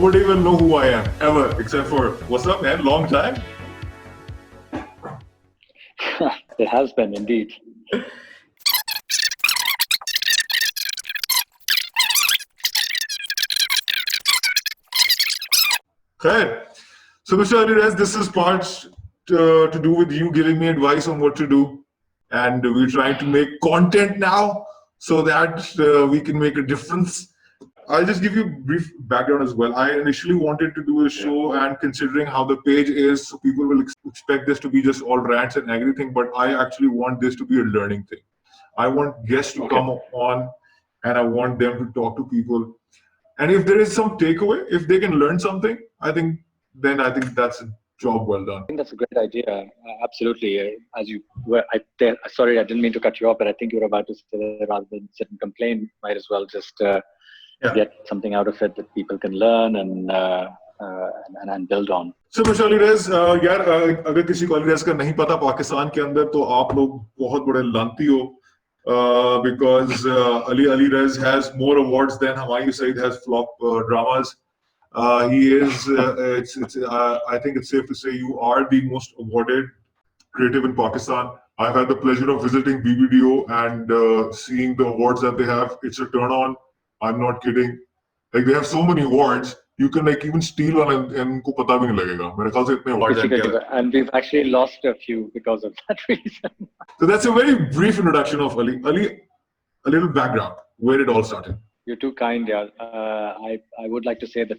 nobody will know who I am ever, except for what's up, man? Long time. It has been indeed. Okay. So, Mr. Alirez, this is part to do with you giving me advice on what to do. And we're trying to make content now so that we can make a difference. I'll just give you a brief background as well. I initially wanted to do a show, and considering how the page is, so people will expect this to be just all rants and everything, but I actually want this to be a learning thing. I want guests to come on, and I want them to talk to people. And if there is some takeaway, if they can learn something, I think that's a job well done. I think that's a great idea. Absolutely. As you were, sorry, I didn't mean to cut you off, but I think you were about to say that rather than sit and complain, might as well just get something out of it that people can learn and build on. So, Mr. Alirez, यार अगर किसी को Alirez का नहीं पता पाकिस्तान के अंदर तो आप लोग बहुत बड़े लांती हो because Alirez has more awards than Humayun Saeed has flop dramas. He is. I think it's safe to say you are the most awarded creative in Pakistan. I've had the pleasure of visiting BBDO and seeing the awards that they have. It's a turn on. I'm not kidding. Like they have so many awards, you can like even steal one and उनको पता भी नहीं लगेगा. मेरे ख्याल से इतने awards हैं. And we've actually lost a few because of that reason. So that's a very brief introduction of Ali. Ali, a little background where it all started. You're too kind, yeah. I would like to say that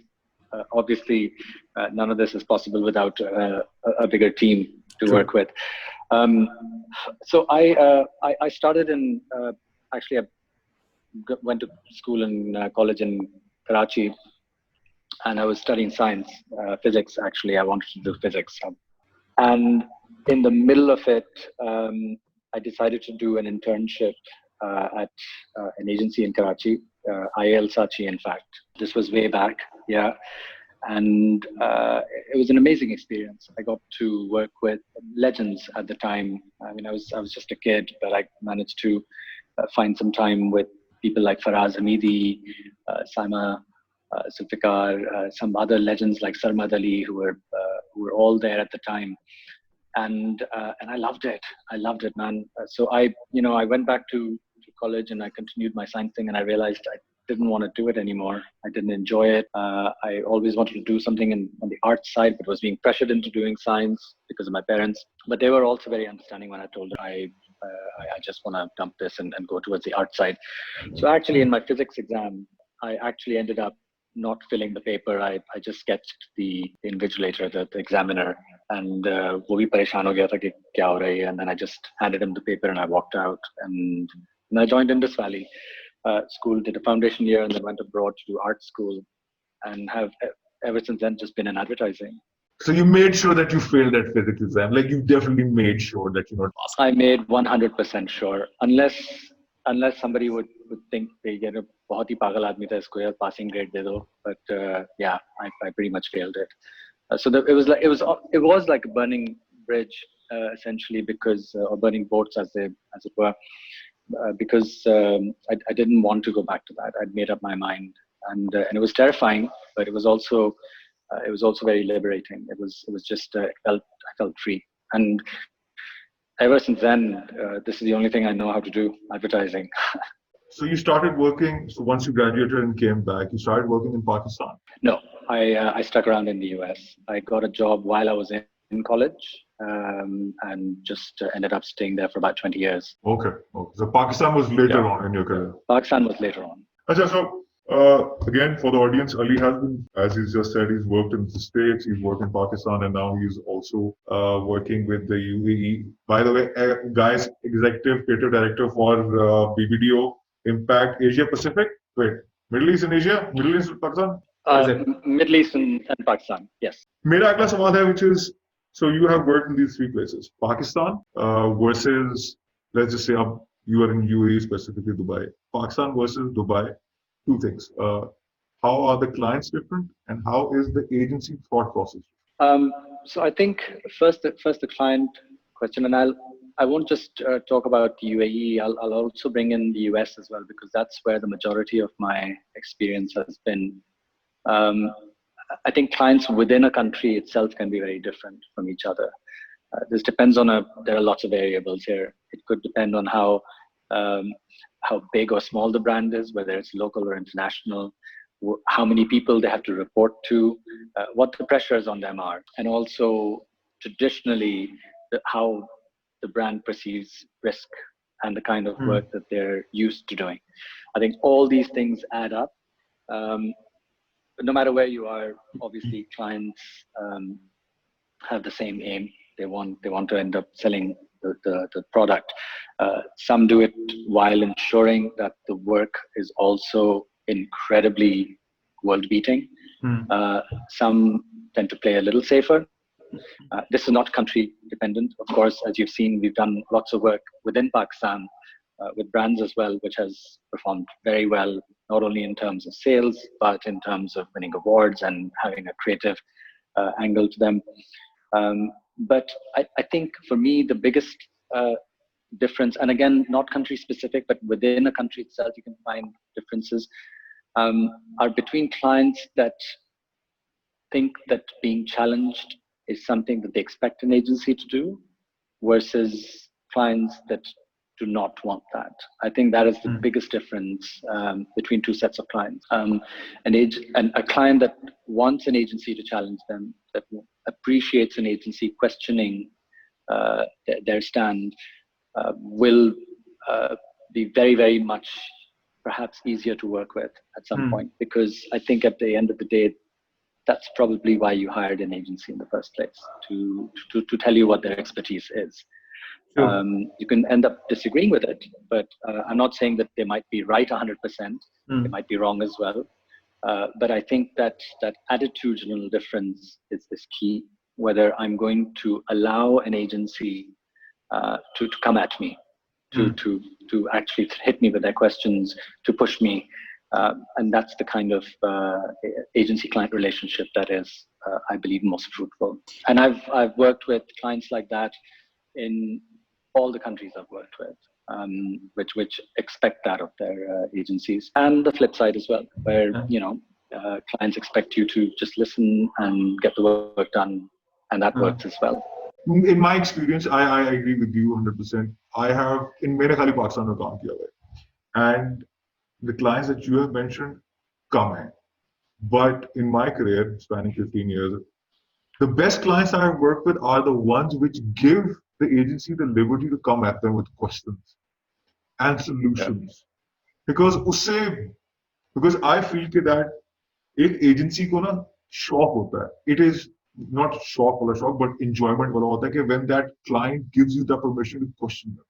obviously none of this is possible without a bigger team to work with. So I started in actually. I went to school and college in Karachi, and I was studying science, physics. Actually, I wanted to do physics, and in the middle of it, I decided to do an internship at an agency in Karachi, IL Sachi. In fact, this was way back, and it was an amazing experience. I got to work with legends at the time. I mean, I was just a kid, but I managed to find some time with people like Faraz Hamidi, Saima Zulfikar, some other legends like Sarmad Ali who were all there at the time, and I loved it. I loved it, man. So I went back to college and I continued my science thing, and I realized I didn't want to do it anymore. I didn't enjoy it. I always wanted to do something on the art side, but was being pressured into doing science because of my parents. But they were also very understanding when I told them I just want to dump this and go towards the art side. So actually in my physics exam, I actually ended up not filling the paper. I just sketched the invigilator, the examiner, and wo bhi pareshan ho gaya tha ki kya ho raha hai, and then I just handed him the paper and I walked out, and I joined Indus Valley School, did a foundation year, and then went abroad to do art school, and have ever since then just been in advertising. So you made sure that you failed that physics exam. Like you definitely made sure that you not passed. I made 100% sure, unless somebody would think they get a बहुत ही पागल आदमी था इसको यार passing grade दे दो. But I pretty much failed it. So it was like a burning bridge essentially, because or burning boats as it were, because I didn't want to go back to that. I'd made up my mind, and it was terrifying, but it was also very liberating. It was just I felt free, and ever since then, this is the only thing I know how to do: advertising. So you started working. So once you graduated and came back, you started working in Pakistan. No, I stuck around in the US. I got a job while I was in college, and just ended up staying there for about 20 years. Okay. So Pakistan was later on in your career. Pakistan was later on. Achha, so again, for the audience, Ali has been, as he's just said, he's worked in the States, he's worked in Pakistan, and now he's also working with the UAE. By the way, guys, executive creative director for BBDO Impact Asia Pacific. Wait, Middle East and Asia? Middle East and Pakistan? Middle East and Pakistan, yes. Mera agla sawal hai, which is, so you have worked in these three places. Pakistan versus, let's just say you are in UAE, specifically Dubai. Pakistan versus Dubai. Two things. How are the clients different, and how is the agency thought process? So I think first the client question, and I won't just talk about the UAE. I'll also bring in the US as well, because that's where the majority of my experience has been. I think clients within a country itself can be very different from each other. This depends on there are lots of variables here. It could depend on how big or small the brand is, whether it's local or international, how many people they have to report to, what the pressures on them are, and also traditionally how the brand perceives risk and the kind of work that they're used to doing. I think all these things add up. No matter where you are, obviously clients have the same aim. They want to end up selling the product. Some do it while ensuring that the work is also incredibly world-beating. Some tend to play a little safer. This is not country dependent. Of course, as you've seen, we've done lots of work within Pakistan with brands as well, which has performed very well, not only in terms of sales, but in terms of winning awards and having a creative angle to them. But I think for me, the biggest difference, and again, not country specific, but within a country itself, you can find differences, are between clients that think that being challenged is something that they expect an agency to do versus clients that do not want that. I think that is the biggest difference between two sets of clients. And a client that wants an agency to challenge them, that appreciates an agency questioning their stand, will be very, very much perhaps easier to work with at some point, because I think at the end of the day, that's probably why you hired an agency in the first place, to tell you what their expertise is. Sure. You can end up disagreeing with it, but I'm not saying that they might be right 100%. They might be wrong as well. But I think that attitudinal difference is key, whether I'm going to allow an agency to come at me, to actually hit me with their questions, to push me. And that's the kind of agency-client relationship that is, I believe, most fruitful. And I've worked with clients like that in all the countries I've worked with, which expect that of their agencies. And the flip side as well, where clients expect you to just listen and get the work done, and that works as well. In my experience, I agree with you 100%. I have in मैंने खाली पाकिस्तान में काम किया है, and the clients that you have mentioned come in. But in my career, spanning 15 years, the best clients I have worked with are the ones which give the agency the liberty to come at them with questions and solutions. Because I feel that एक agency को ना शौक होता है. It is not शौक वाला शौक, but enjoyment वाला होता है कि when that client gives you the permission to question them,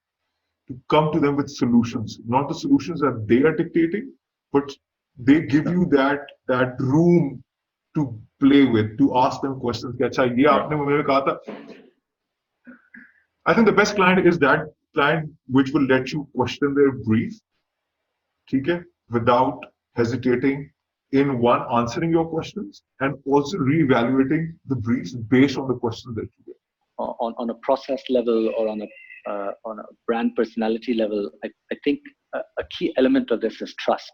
to come to them with solutions, not the solutions that they are dictating, but they give you that room to play with, to ask them questions. अच्छा ये आपने मुझे कहा था. I think the best client is that client which will let you question their brief, okay, without hesitating in one answering your questions and also reevaluating the briefs based on the questions that you get. On a process level or on a brand personality level, I think a key element of this is trust.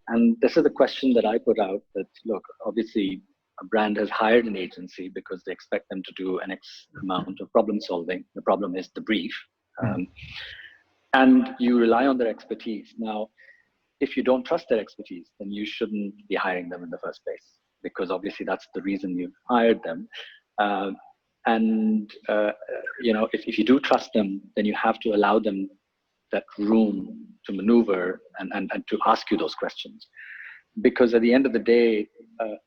And this is the question that I put out, that look, obviously a brand has hired an agency because they expect them to do an X amount of problem solving. The problem is the brief. And you rely on their expertise. Now, if you don't trust their expertise, then you shouldn't be hiring them in the first place, because obviously that's the reason you've hired them. If you do trust them, then you have to allow them that room to maneuver and to ask you those questions. Because at the end of the day,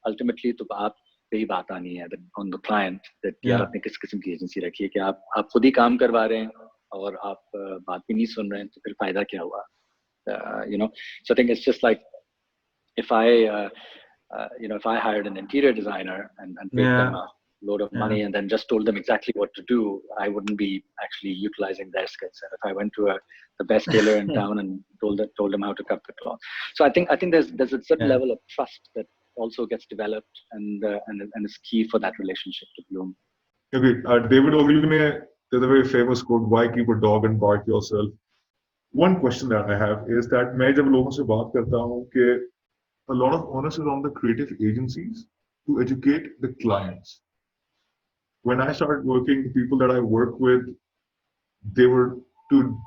ultimately, तो आप पे ही बात आनी है on the client that यार आपने किस किस्म की एजेंसी रखी है कि आप खुद ही काम करवा रहे हैं और आप बात भी नहीं सुन रहे हैं, तो फिर फायदा क्या हुआ? So I think it's just like if I hired an interior designer and paid them a load of money and then just told them exactly what to do, I wouldn't be actually utilizing their skill set. If I went to the best tailor in town and told them how to cut the cloth. So I think there's a certain level of trust that also gets developed and is key for that relationship to bloom. Okay, David Ogilvy, there's a very famous quote, "Why keep a dog and bark yourself?" One question that I have is that मैं जब लोगों से बात करता हूँ कि a lot of onus is on the creative agencies to educate the clients. When I started working, the people that I work with, they were to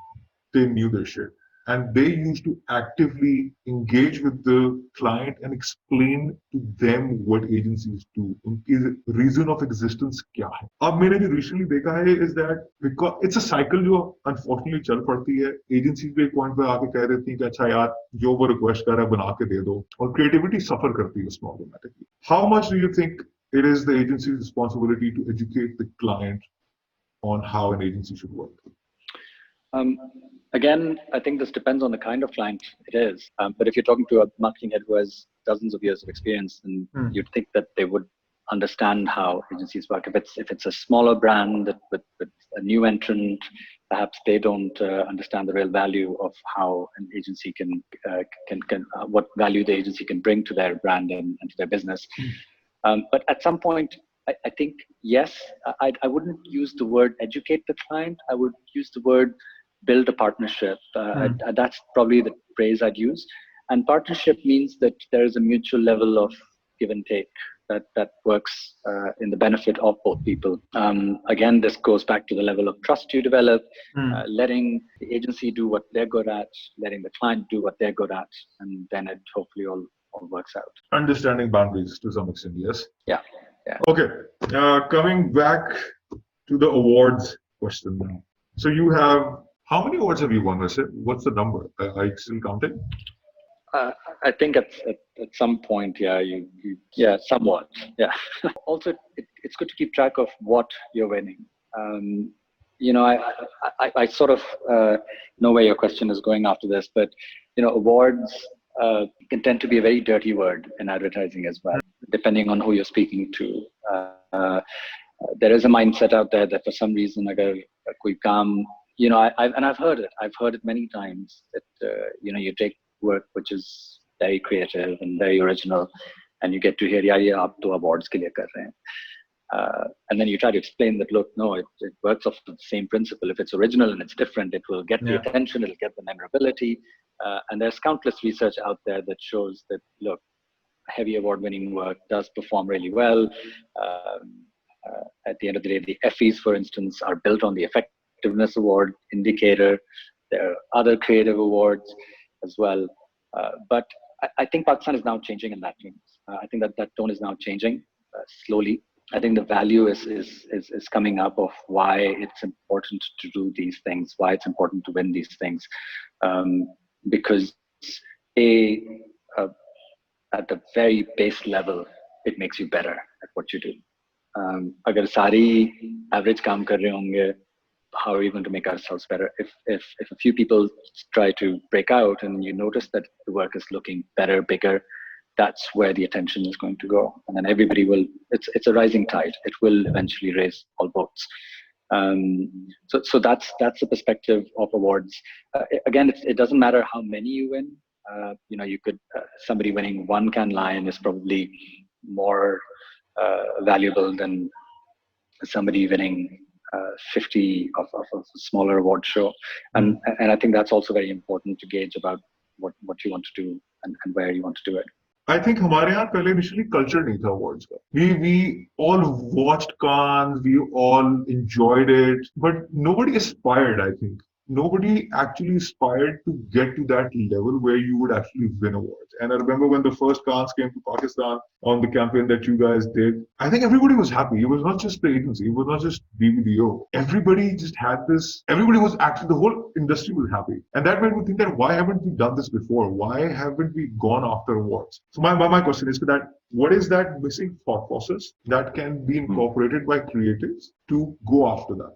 they knew their shit. And they used to actively engage with the client and explain to them what agencies do. उनकी reason of existence क्या है. अब मैंने जो recently देखा है is that because it's a cycle जो unfortunately चल पड़ती है. Agencies भी एक point पे आके कह देती हैं कि अच्छा यार जो वो request कर रहा है बना के दे दो. और creativity suffer करती है उसमें automatically. How much do you think it is the agency's responsibility to educate the client on how an agency should work? Again, I think this depends on the kind of client it is. But if you're talking to a marketing head who has dozens of years of experience, then you'd think that they would understand how agencies work. If it's a smaller brand with a new entrant, perhaps they don't understand the real value of how an agency can what value the agency can bring to their brand and to their business. But at some point, I think yes, I wouldn't use the word educate the client. I would use the word build a partnership. That's probably the phrase I'd use. And partnership means that there is a mutual level of give and take that works in the benefit of both people. Again, this goes back to the level of trust you develop, letting the agency do what they're good at, letting the client do what they're good at, and then it hopefully all works out. Understanding boundaries to some extent, yes? Yeah. Okay, coming back to the awards question now. So you have, how many awards have you won, Naseer? What's the number? Are you still counting? I think at some point, yeah, somewhat, yeah. Also, it's good to keep track of what you're winning. I sort of know where your question is going after this, but awards can tend to be a very dirty word in advertising as well, depending on who you're speaking to. There is a mindset out there that for some reason, agar koi kaam, I've heard it many times that you take work which is very creative and very original, and you get to hear, ye aap to awards ke liye kar rahe hain. And then you try to explain that, look, no, it works off the same principle. If it's original and it's different, it will get the attention, it'll get the memorability. And there's countless research out there that shows that, look, heavy award-winning work does perform really well. At the end of the day, the FEs, for instance, are built on the Effectiveness Award indicator. There are other creative awards as well. But I think Pakistan is now changing in that tone. I think that tone is now changing slowly. I think the value is coming up of why it's important to do these things, why it's important to win these things. Because at the very base level, it makes you better at what you do. Agar sari average kaam kar rahe honge, how are we going to make ourselves better? If a few people try to break out and you notice that the work is looking better, bigger, that's where the attention is going to go. And then everybody will, it's a rising tide. It will eventually raise all boats. So that's the perspective of awards. Again, it doesn't matter how many you win. You could, somebody winning one Cannes Lion is probably more valuable than somebody winning 50 of a smaller award show. And I think that's also very important to gauge about what you want to do and where you want to do it. I think हमारे यहाँ पहले initially culture नहीं था awards का. We all watched Cannes, we all enjoyed it, but nobody aspired, I think. Nobody actually aspired to get to that level where you would actually win awards. And I remember when the first Cannes came to Pakistan on the campaign that you guys did, I think everybody was happy. It was not just the agency, it was not just BBDO. Everybody just had this, everybody was actually, the whole industry was happy. And that made me think that why haven't we done this before? Why haven't we gone after awards? So my question is that what is that missing thought process that can be incorporated by creatives to go after that?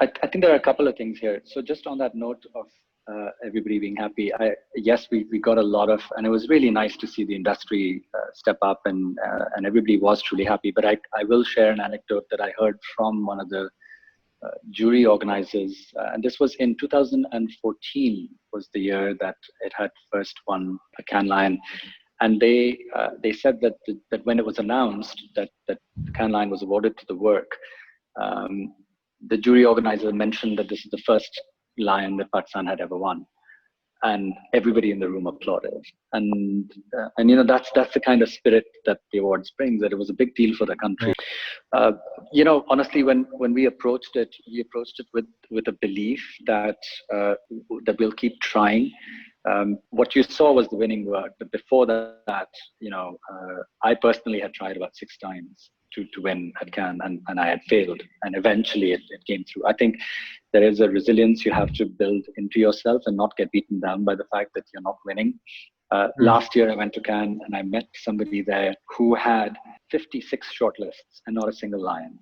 I think there are a couple of things here. So just on that note of everybody being happy, yes, we got a lot of, and it was really nice to see the industry step up and everybody was truly happy. But I will share an anecdote that I heard from one of the jury organizers. And this was in 2014 was the year that it had first won a Cannes Lion. And they said that when it was announced that the Cannes Lion was awarded to the work, the jury organizer mentioned that this is the first Lion that Pakistan had ever won. and everybody in the room applauded. And that's the kind of spirit that the awards brings. That it was a big deal for the country. Honestly, when we approached it with a belief that that we'll keep trying. What you saw was the winning work, but before that, I personally had tried about 6 times to win at Cannes, and I had failed, and eventually it came through. I think there is a resilience you have to build into yourself and not get beaten down by the fact that you're not winning. Last year I went to Cannes and I met somebody there who had 56 shortlists and not a single lion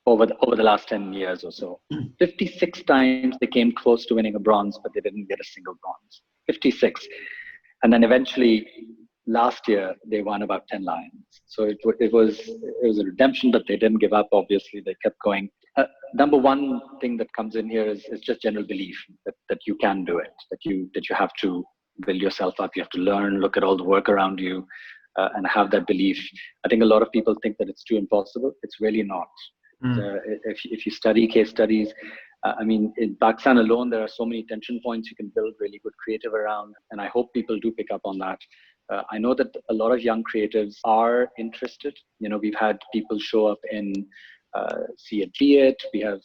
over the last 10 years or so. 56 times they came close to winning a bronze, but they didn't get a single bronze. 56. And then eventually last year they won about 10 lions. So it was a redemption, but they didn't give up. Obviously they kept going. Number one thing that comes in here is just general belief that you can do it, that you have to build yourself up. You have to learn, look at all the work around you, and have that belief. I think a lot of people think that it's too impossible. It's really not. If you study case studies, in Pakistan alone, there are so many tension points you can build really good creative around. And I hope people do pick up on that. I know that a lot of young creatives are interested. We've had people show up in See It, Be It. We have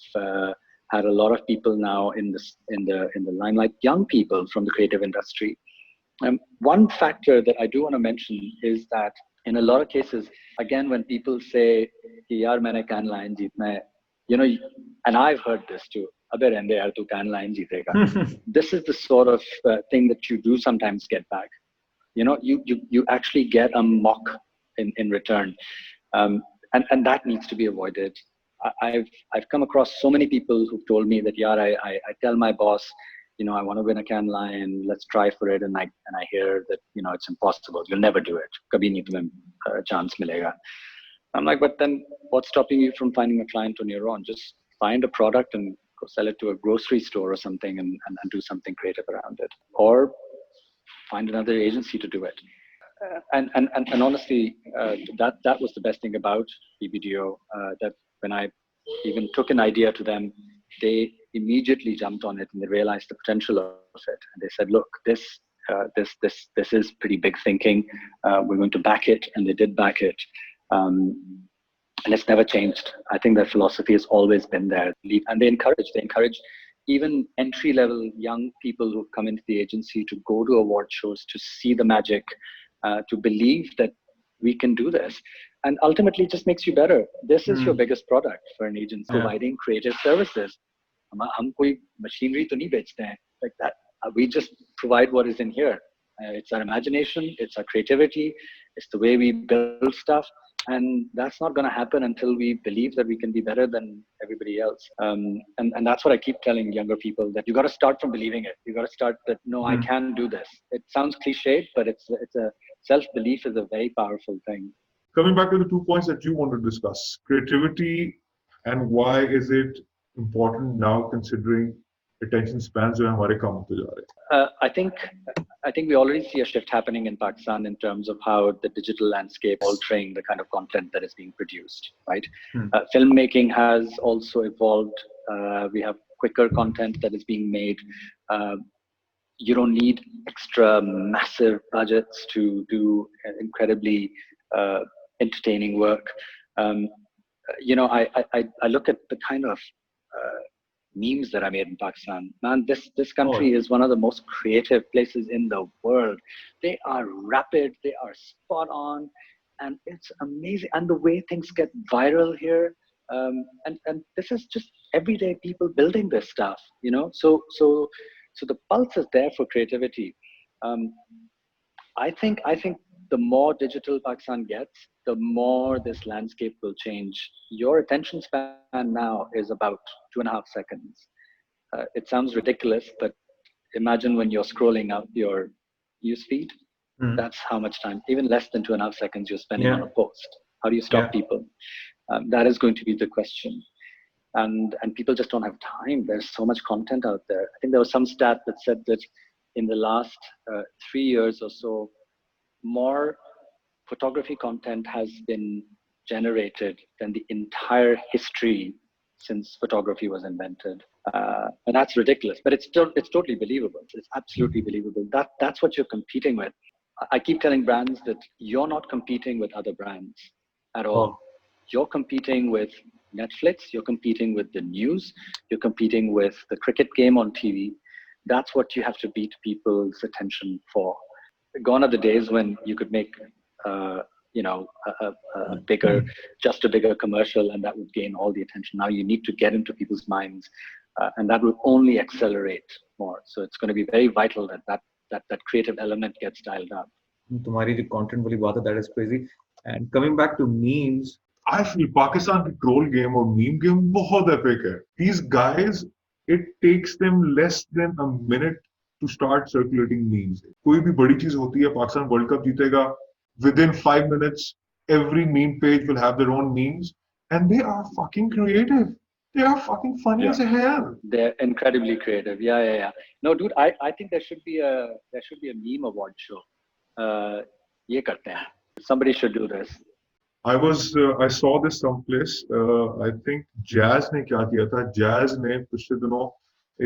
had a lot of people now in the limelight, young people from the creative industry. One factor that I do want to mention is that in a lot of cases, again, when people say, "Yaar, maine Cannes Lion jeetna hai," and I've heard this too. "Abhe rende yaar, tu Cannes Lion jeetega." This is the sort of thing that you do sometimes get back. You actually get a mock in return, and that needs to be avoided. I've come across so many people who've told me that, "Yaar, I tell my boss, I want to win a Cannes Lion, let's try for it," and I hear that it's impossible. You'll never do it. Kabhi nahi tumhe chance milega. I'm like, but then what's stopping you from finding a client on your own? Just find a product and go sell it to a grocery store or something, and do something creative around it, or find another agency to do it. And honestly, that was the best thing about BBDO. That when I even took an idea to them, they immediately jumped on it and they realized the potential of it. And they said, "Look, this is pretty big thinking. We're going to back it," and they did back it. And it's never changed. I think their philosophy has always been there. And they encourage even entry-level young people who come into the agency to go to award shows, to see the magic, to believe that we can do this. And ultimately, it just makes you better. This is your biggest product for an agency, providing creative services. हम कोई machinery तो नहीं बेचते हैं like that. We just provide what is in here. It's our imagination, it's our creativity, it's the way we build stuff. And that's not going to happen until we believe that we can be better than everybody else. And that's what I keep telling younger people, that you got to start from believing it. You got to start that, no, I can do this. It sounds cliched, but it's a self-belief is a very powerful thing. Coming back to the 2 points that you want to discuss, creativity and why is it important now considering attention spans जो हमारे कम होते जा रहे हैं. I think we already see a shift happening in Pakistan in terms of how the digital landscape altering the kind of content that is being produced, right? Filmmaking has also evolved. We have quicker content that is being made. You don't need extra massive budgets to do incredibly entertaining work. I look at the kind of memes that are made in Pakistan. Man, this country is one of the most creative places in the world. They are rapid, they are spot on, and it's amazing. And the way things get viral here, and this is just everyday people building this stuff, So the pulse is there for creativity. I think the more digital Pakistan gets, the more this landscape will change. Your attention span now is about 2.5 seconds. It sounds ridiculous, but imagine when you're scrolling up your newsfeed, that's how much time, even less than 2.5 seconds you're spending on a post. How do you stop people? That is going to be the question. And people just don't have time. There's so much content out there. I think there was some stat that said that in the last 3 years or so, more photography content has been generated than the entire history since photography was invented. And that's ridiculous, but it's totally believable. It's absolutely believable. That's what you're competing with. I keep telling brands that you're not competing with other brands at all. Oh. You're competing with Netflix, you're competing with the news, you're competing with the cricket game on TV. That's what you have to beat people's attention for. Gone are the days when you could make, a bigger commercial and that would gain all the attention. Now you need to get into people's minds, and that will only accelerate more. So it's going to be very vital that creative element gets dialed up. तुम्हारी जो content वाली बात है, that is crazy. And coming back to memes, I feel Pakistan की troll game और meme game बहुत epic है. These guys, it takes them less than a minute to start circulating memes. कोई भी बड़ी चीज होती है, पाकिस्तान वर्ल्ड कप जीतेगा, within 5 minutes, every meme page will have their own memes, and they are fucking creative. They are fucking funny as hell. They're incredibly creative. Yeah. No, dude, I think there should be a meme award show. ये करते हैं. Somebody should do this. I saw this someplace. I think Jazz ने क्या किया था? Jazz ने पिछले दिनों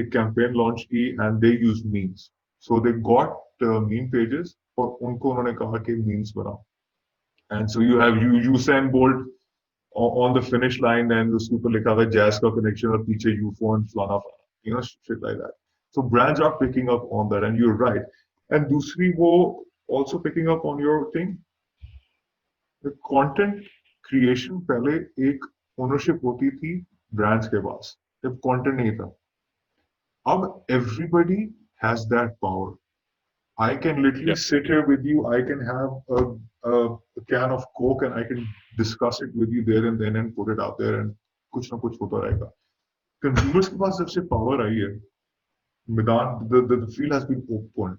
एक campaign launch की and they used memes. So they got meme pages और उनको उन्होंने कहा कि memes बनाओ. And so you have Usain Bolt on the finish line and उसके ऊपर लिखा हुआ Jazz का connection और पीछे UFO and flaना, shit like that. So brands are picking up on that, and you're right. And दूसरी वो also picking up on your thing. The content creation पहले एक ownership होती थी brands के पास, जब content नहीं था. अब everybody has that power. I can literally sit here with you. I can have a can of Coke and I can discuss it with you there and then and put it out there and कुछ ना कुछ होता रहेगा. Consumers के पास जब से power आई है, मैदान the field has been opened,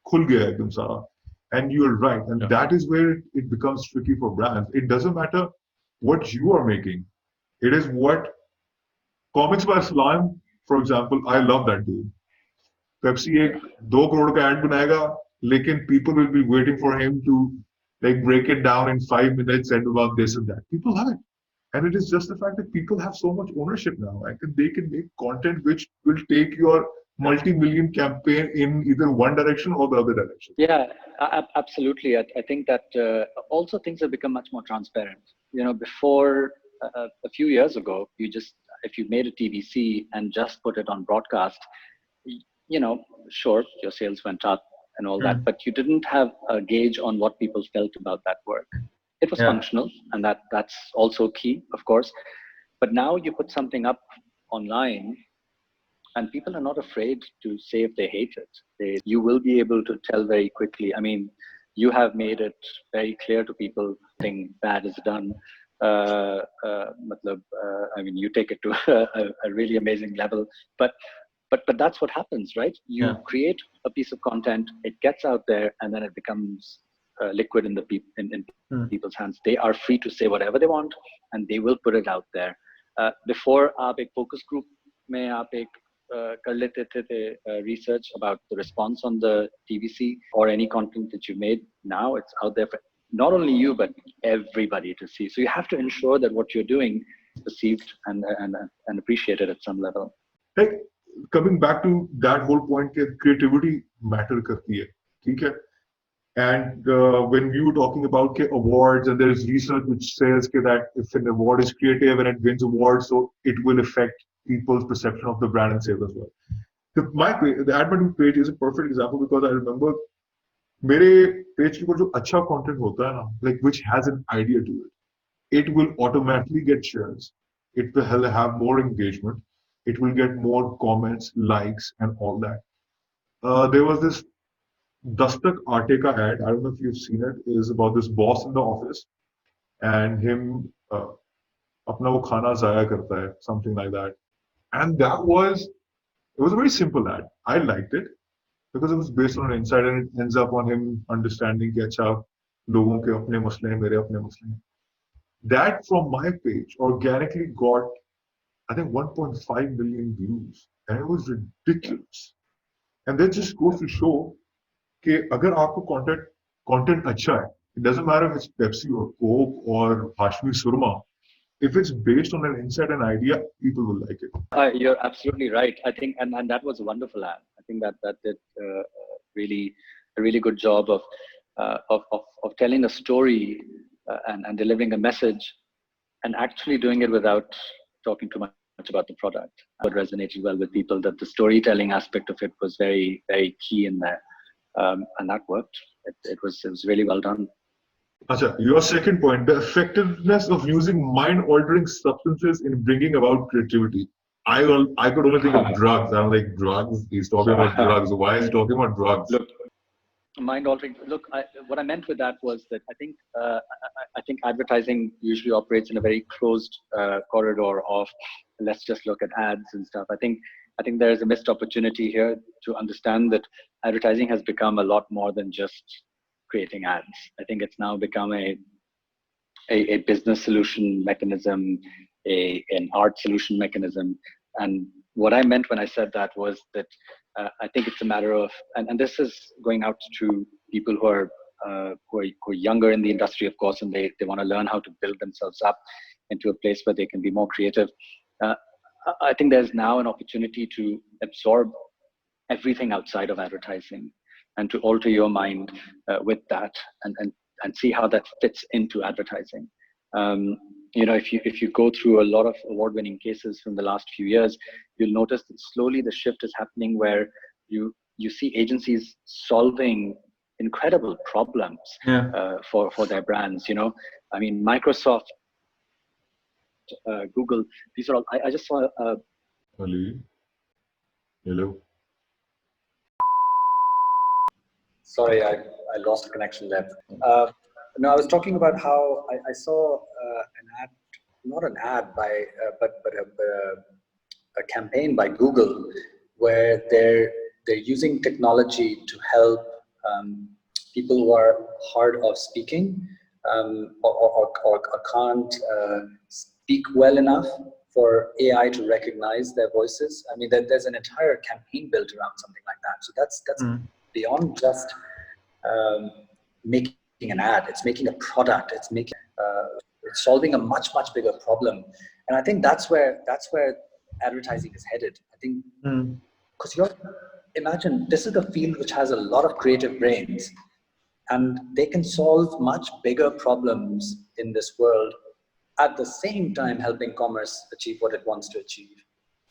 खुल गया है एकदम सारा. And you're right, and that is where it becomes tricky for brands. It doesn't matter what you are making. It is what Comics by Slime, for example, I love that dude. Pepsi एक 2 crore का ad बनाएगा, लेकिन people will be waiting for him to like break it down in 5 minutes and about this and that. People love it. And it is just the fact that people have so much ownership now. And they can make content which will take your multi-million campaign in either one direction or the other direction. Yeah, absolutely. I think that also things have become much more transparent. Before a few years ago, if you made a TVC and just put it on broadcast, sure, your sales went up and all that, but you didn't have a gauge on what people felt about that work. It was functional, and that's also key, of course. But now you put something up online, and people are not afraid to say if they hate it. You will be able to tell very quickly. I mean, you have made it very clear to people something bad is done. You take it to a really amazing level. But that's what happens, right? You create a piece of content, it gets out there, and then it becomes liquid in people's hands. They are free to say whatever they want, and they will put it out there. Before, आप एक focus group में आप एक कर लेते थे research about the response on the TVC or any content that you made. Now it's out there for not only you but everybody to see. So you have to ensure that what you're doing is perceived and appreciated at some level. Like coming back to that whole point, creativity matter करती है, ठीक है? And when we were talking about awards, and there is research which says that if an award is creative and it wins awards, so it will affect people's perception of the brand and sales as well. The admin page is a perfect example because I remember मेरे page के ऊपर जो अच्छा content होता है ना, like which has an idea to it, it will automatically get shares. It will have more engagement. It will get more comments, likes, and all that. There was this Dastak Arte ka ad, I don't know if you've seen it, is about this boss in the office and him अपना वो खाना ज़ाया करता है, something like that. And it was a very simple ad. I liked it because it was based on an insight and it ends up on him understanding कि अच्छा लोगों के अपने मसले हैं, मेरे अपने मसले हैं. That from my page organically got, I think, 1.5 million views, and it was ridiculous. And that just goes to show कि अगर आपको content अच्छा है, it doesn't matter if it's Pepsi or Coke or Hashmi Surma, if it's based on an insight and idea, people will like it. You're absolutely right. I think, and that was a wonderful ad. I think that did really a really good job of telling a story and delivering a message, and actually doing it without talking too much about the product. What resonated well with people, that the storytelling aspect of it was very, very key in there, and that worked. It was really well done. Acha, your second point, the effectiveness of using mind-altering substances in bringing about creativity. I could only think of drugs. I'm like, drugs? He's talking about drugs. Why is he talking about drugs? Look, mind-altering. Look, what I meant with that was that I think advertising usually operates in a very closed corridor of, let's just look at ads and stuff. I think there's a missed opportunity here to understand that advertising has become a lot more than just creating ads. I think it's now become a business solution mechanism, an art solution mechanism. And what I meant when I said that was that I think it's a matter of, and this is going out to people who are younger in the industry, of course, and they want to learn how to build themselves up into a place where they can be more creative. I think there's now an opportunity to absorb everything outside of advertising and to alter your mind with that and see how that fits into advertising. If you go through a lot of award-winning cases from the last few years, you'll notice that slowly the shift is happening where you see agencies solving incredible problems for their brands. I mean, Microsoft, Google, these are all. I just saw. Hello. Sorry, I lost the connection there. No, I was talking about how I saw an ad, not an ad but a campaign by Google where they're using technology to help people who are hard of speaking or can't speak well enough for AI to recognize their voices. I mean, there's an entire campaign built around something like that. So that's beyond just making an ad. It's making a product. It's solving a much bigger problem. And I think that's where advertising is headed. I think because imagine this is a field which has a lot of creative brains, and they can solve much bigger problems in this world at the same time helping commerce achieve what it wants to achieve.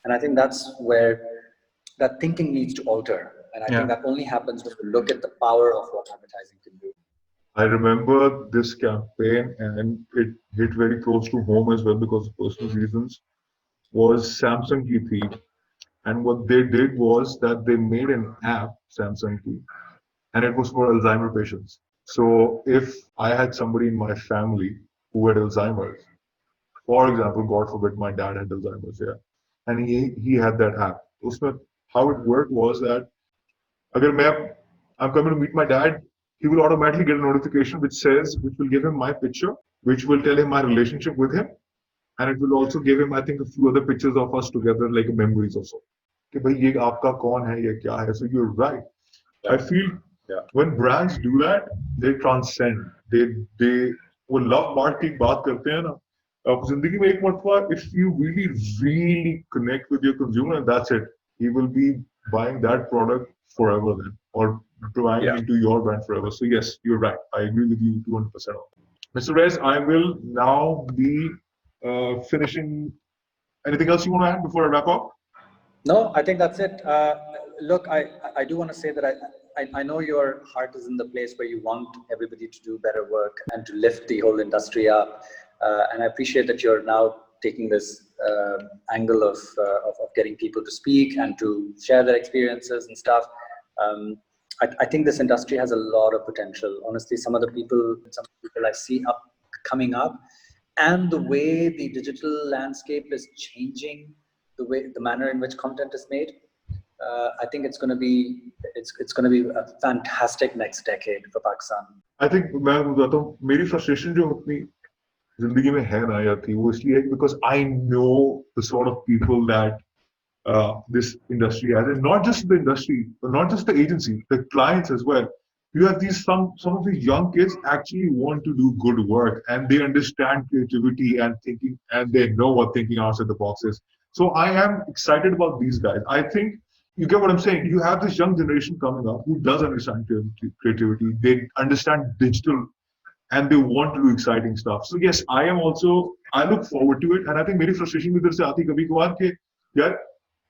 And I think that's where that thinking needs to alter. And I think that only happens when we look at the power of what advertising can do. I remember this campaign, and it hit very close to home as well because of personal reasons, was Samsung Ki Thi. And what they did was that they made an app, Samsung Ki, and it was for Alzheimer patients. So if I had somebody in my family who had Alzheimer's, for example, God forbid, my dad had Alzheimer's, and he had that app. How it worked was that I'm coming to meet my dad, he will automatically get a notification which will give him my picture, which will tell him my relationship with him, and it will also give him, I think, a few other pictures of us together, like memories or so. So you're right. I feel when brands do that, they transcend. They वो love mark की बात करते हैं ना. अब जिंदगी में एक मर्तबा, if you really connect with your consumer, and that's it, he will be buying that product forever then, or buying into your brand forever. So yes, you're right. I agree with you 200%. Mr. Rez, I will now be finishing. Anything else you want to add before I wrap up? No, I think that's it. Look, I do want to say that I know your heart is in the place where you want everybody to do better work and to lift the whole industry up. And I appreciate that you're now taking this angle of getting people to speak and to share their experiences and stuff. I think this industry has a lot of potential. Honestly, some people I see coming up, and the way the digital landscape is changing, the manner in which content is made, I think it's going to be a fantastic next decade for Pakistan. I think मैं बताता हूँ, मेरी frustration जो अपनी जिंदगी में है ना यार थी, वो इसलिए है because I know the sort of people that this industry has, and not just the industry, but not just the agency, the clients as well. you have some of these young kids actually want to do good work, and they understand creativity and thinking, and they know what thinking outside the box is. So I am excited about these guys. I think you get what I'm saying. You have this young generation coming up who does understand creativity. They understand digital, and they want to do exciting stuff. So yes, I look forward to it, and I think मेरी frustration भी इधर से आती कभी कभार कि यार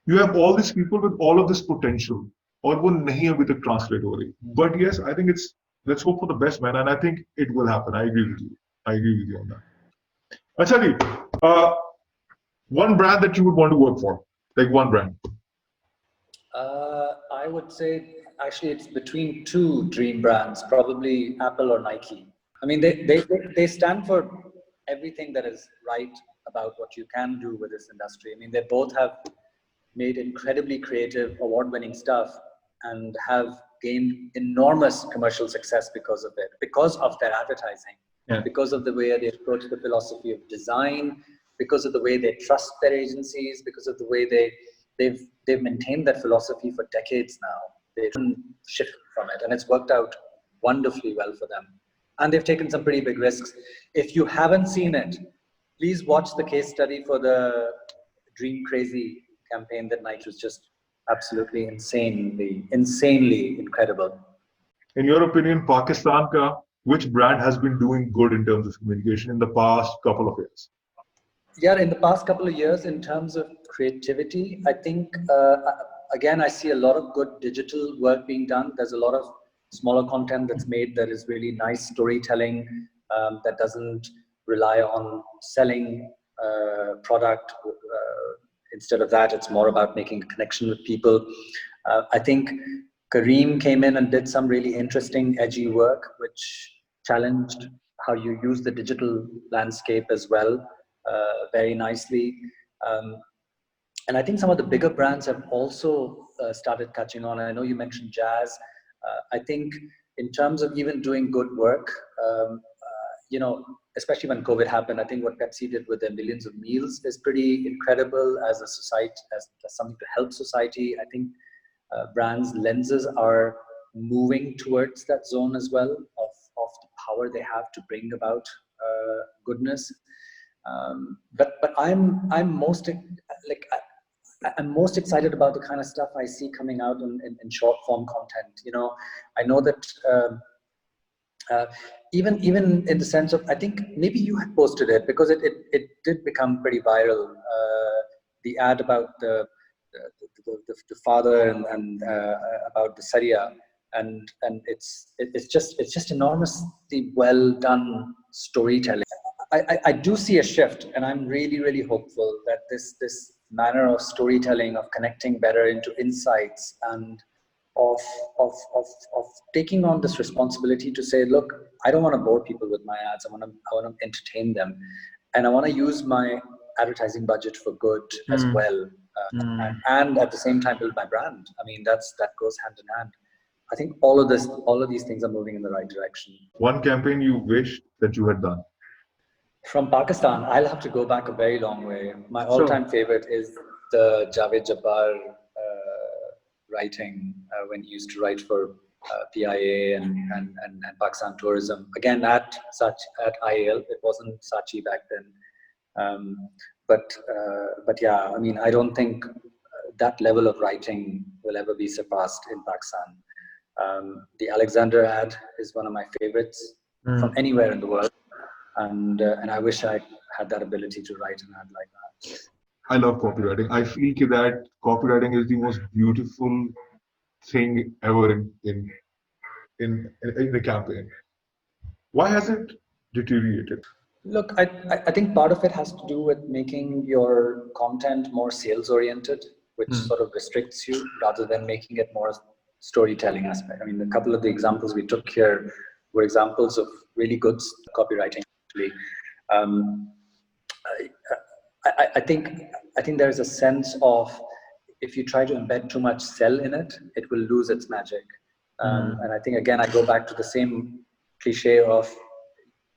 you have all these people with all of this potential, और वो नहीं अभी तक translate हो रही. But yes, I think let's hope for the best, man, and I think it will happen. I agree with you. I agree with you on that. अच्छा जी, one brand that you would want to work for, like one brand. I would say actually it's between two dream brands, probably Apple or Nike. I mean, they stand for everything that is right about what you can do with this industry. I mean, they both have made incredibly creative, award-winning stuff and have gained enormous commercial success because of it, because of their advertising, because of the way they approach the philosophy of design, because of the way they trust their agencies, because of the way they've maintained that philosophy for decades now. They didn't shift from it, and it's worked out wonderfully well for them. And they've taken some pretty big risks. If you haven't seen it, please watch the case study for the Dream Crazy campaign that Nike was just absolutely insanely incredible. In your opinion, Pakistan which brand has been doing good in terms of communication in the past couple of years? Yeah, in the past couple of years, in terms of creativity, I think, again, I see a lot of good digital work being done. There's a lot of smaller content that's made that is really nice storytelling, that doesn't rely on selling product. Instead of that, it's more about making a connection with people. I think Careem came in and did some really interesting, edgy work, which challenged how you use the digital landscape as well, very nicely. And I think some of the bigger brands have also started catching on. I know you mentioned Jazz. I think in terms of even doing good work, you know, especially when COVID happened, I think what Pepsi did with their millions of meals is pretty incredible as a society, as something to help society. I think brands' lenses are moving towards that zone as well of the power they have to bring about goodness. But I'm most I'm most excited about the kind of stuff I see coming out in short form content. You know, I know that even in the sense of, I think maybe you had posted it because it did become pretty viral. The ad about the father and about the Sharia, and it's just enormously well done storytelling. I do see a shift, and I'm really hopeful that this manner of storytelling, of connecting better into insights, and of taking on this responsibility to say, look, I don't want to bore people with my ads. I want to entertain them, and I want to use my advertising budget for good as well, and at the same time build my brand. I mean, that goes hand in hand. I think all of these things are moving in the right direction. One campaign you wish that you had done? From Pakistan, I'll have to go back a very long way. My all-time favorite is the Javed Jabbar writing when he used to write for PIA and Pakistan Tourism. Again, at IAL, it wasn't Saatchi back then. But yeah, I mean, I don't think that level of writing will ever be surpassed in Pakistan. The Alexander ad is one of my favorites from anywhere in the world. And I wish I had that ability to write an ad like that. I love copywriting. I feel that copywriting is the most beautiful thing ever in the campaign. Why has it deteriorated? Look, I think part of it has to do with making your content more sales oriented, which sort of restricts you rather than making it more storytelling aspect. I mean, a couple of the examples we took here were examples of really good copywriting. I think there's a sense of, if you try to embed too much sell in it, it will lose its magic. And I think, again, I go back to the same cliche of,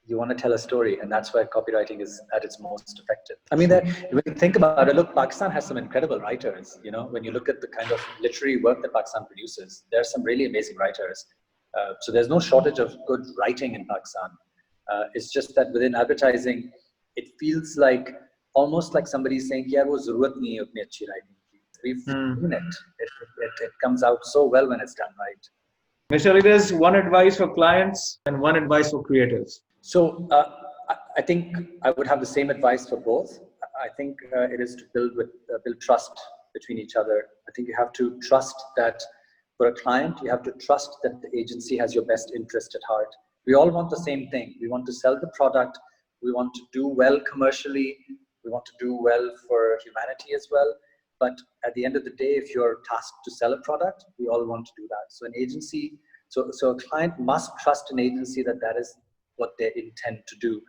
you want to tell a story, and that's where copywriting is at its most effective. I mean, when you think about it, look, Pakistan has some incredible writers. You know, when you look at the kind of literary work that Pakistan produces, there are some really amazing writers. So there's no shortage of good writing in Pakistan. It's just that within advertising, it feels like almost like somebody's saying, "Yeah, wo zarurat nahi hai utni achhi writing ki." We've seen it. It comes out so well when it's done right. Mr. Ali, there's one advice for clients and one advice for creators. So I think I would have the same advice for both. I think it is to build trust between each other. I think you have to trust that for a client, you have to trust that the agency has your best interest at heart. We all want the same thing. We want to sell the product. We want to do well commercially. We want to do well for humanity as well. But at the end of the day, if you're tasked to sell a product, we all want to do that. So an agency, so a client must trust an agency that is what they intend to do.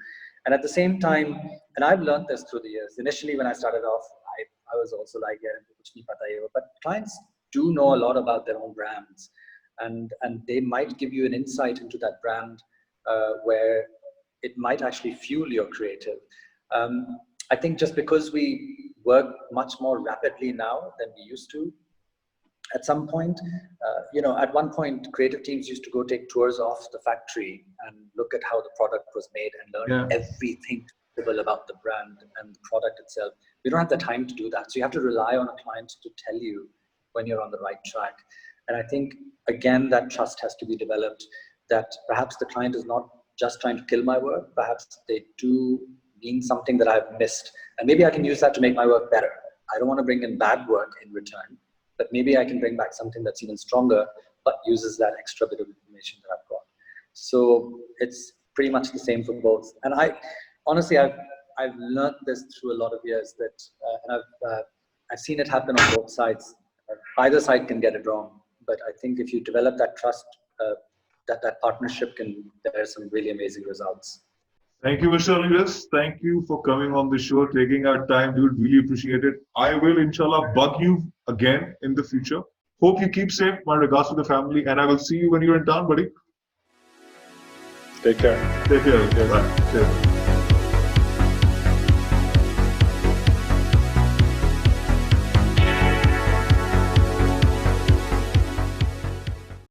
And at the same time, and I've learned this through the years. Initially, when I started off, I was also like, yeah, kuch nahi pata hai. But clients do know a lot about their own brands, and they might give you an insight into that brand where it might actually fuel your creative. I think just because we work much more rapidly now than we used to, at some point, at one point, creative teams used to go take tours of the factory and look at how the product was made and learn everything about the brand and the product itself. We don't have the time to do that. So you have to rely on a client to tell you when you're on the right track. And I think, again, that trust has to be developed, that perhaps the client is not just trying to kill my work. Perhaps they do mean something that I've missed. And maybe I can use that to make my work better. I don't want to bring in bad work in return, but maybe I can bring back something that's even stronger, but uses that extra bit of information that I've got. So it's pretty much the same for both. And honestly, I've learned this through a lot of years and I've seen it happen on both sides. Either side can get it wrong, but I think if you develop that trust, that partnership there are some really amazing results. Thank you, Mr. Aliras. Thank you for coming on the show, taking our time, dude. Really appreciate it. I will, inshallah, bug you again in the future. Hope you keep safe. My regards to the family, and I will see you when you're in town, buddy. Take care. Take care. Bye. Cheers.